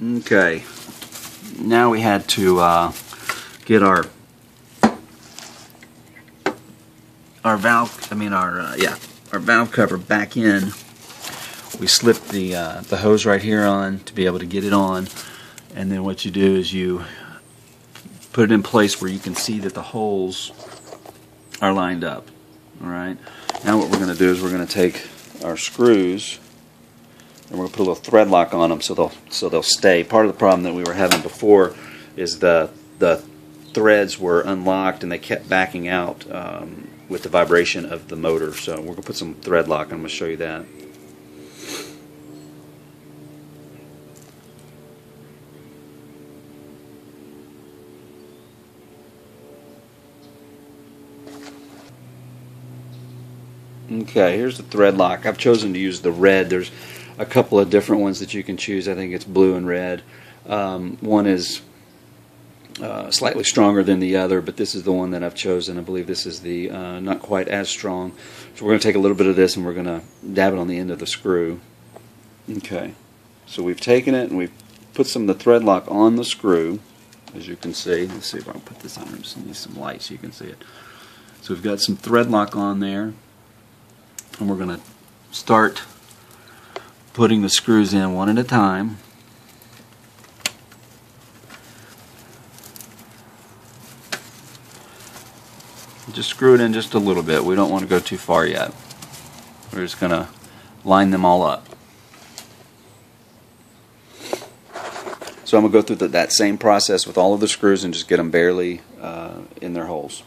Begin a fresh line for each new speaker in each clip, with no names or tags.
Okay, now we had to get our valve cover back in. We slipped the hose right here on to be able to get it on, and then what you do is you put it in place where you can see that the holes are lined up. Alright, now what we're going to do is we're going to take our screws and we're going to put a little thread lock on them so they'll stay. Part of the problem that we were having before is the threads were unlocked and they kept backing out with the vibration of the motor. So we're going to put some thread lock and I'm going to show you that. Okay, here's the thread lock. I've chosen to use the red. There's a couple of different ones that you can choose. I think it's blue and red. One is slightly stronger than the other, but this is the one that I've chosen. I believe this is the not quite as strong. So we're going to take a little bit of this and we're going to dab it on the end of the screw. Okay, so we've taken it and we've put some of the thread lock on the screw, as you can see. Let's see if I can put this on. I just need some light so you can see it. So we've got some thread lock on there. And we're going to start putting the screws in one at a time. Just screw it in just a little bit. We don't want to go too far yet. We're just going to line them all up. So I'm going to go through that same process with all of the screws and just get them barely in their holes.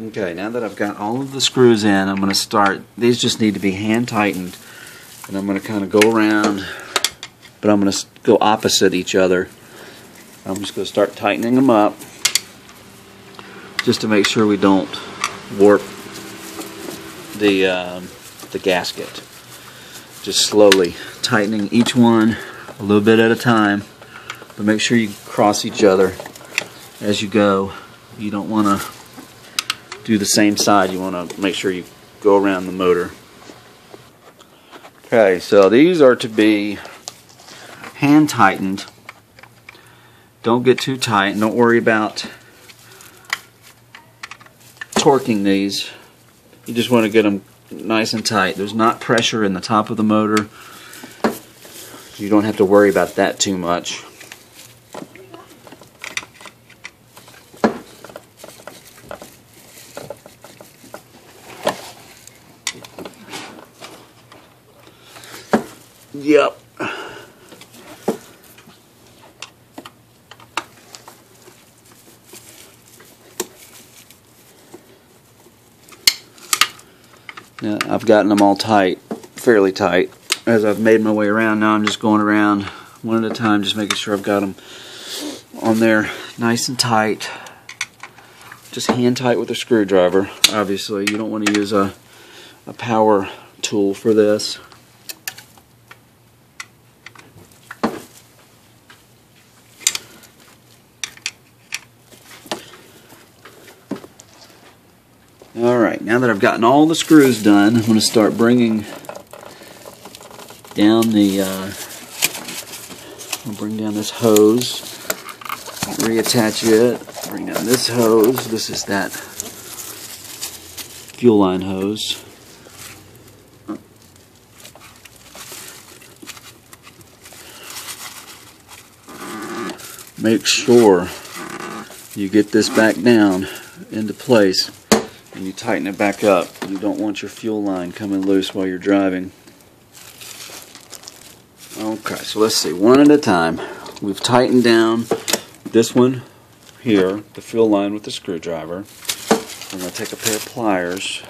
Okay, now that I've got all of the screws in, I'm going to start. These just need to be hand tightened, and I'm going to kind of go around, but I'm going to go opposite each other. I'm just going to start tightening them up just to make sure we don't warp the gasket. Just slowly tightening each one a little bit at a time, but make sure you cross each other as you go. You don't want to do the same side. You want to make sure you go around the motor. Okay, so these are to be hand tightened. Don't get too tight and don't worry about torquing these. You just want to get them nice and tight. There's not pressure in the top of the motor. You don't have to worry about that too much. Yep. Now I've gotten them all tight, fairly tight. As I've made my way around, now I'm just going around one at a time, just making sure I've got them on there nice and tight. Just hand tight with a screwdriver. Obviously, you don't want to use a power tool for this. Alright, now that I've gotten all the screws done, I'm going to start bringing down I'll bring down this hose, reattach it, bring down this hose. This is that fuel line hose. Make sure you get this back down into place and you tighten it back up. You don't want your fuel line coming loose while you're driving. Okay, so let's see, one at a time. We've tightened down this one here, the fuel line with the screwdriver. I'm going to take a pair of pliers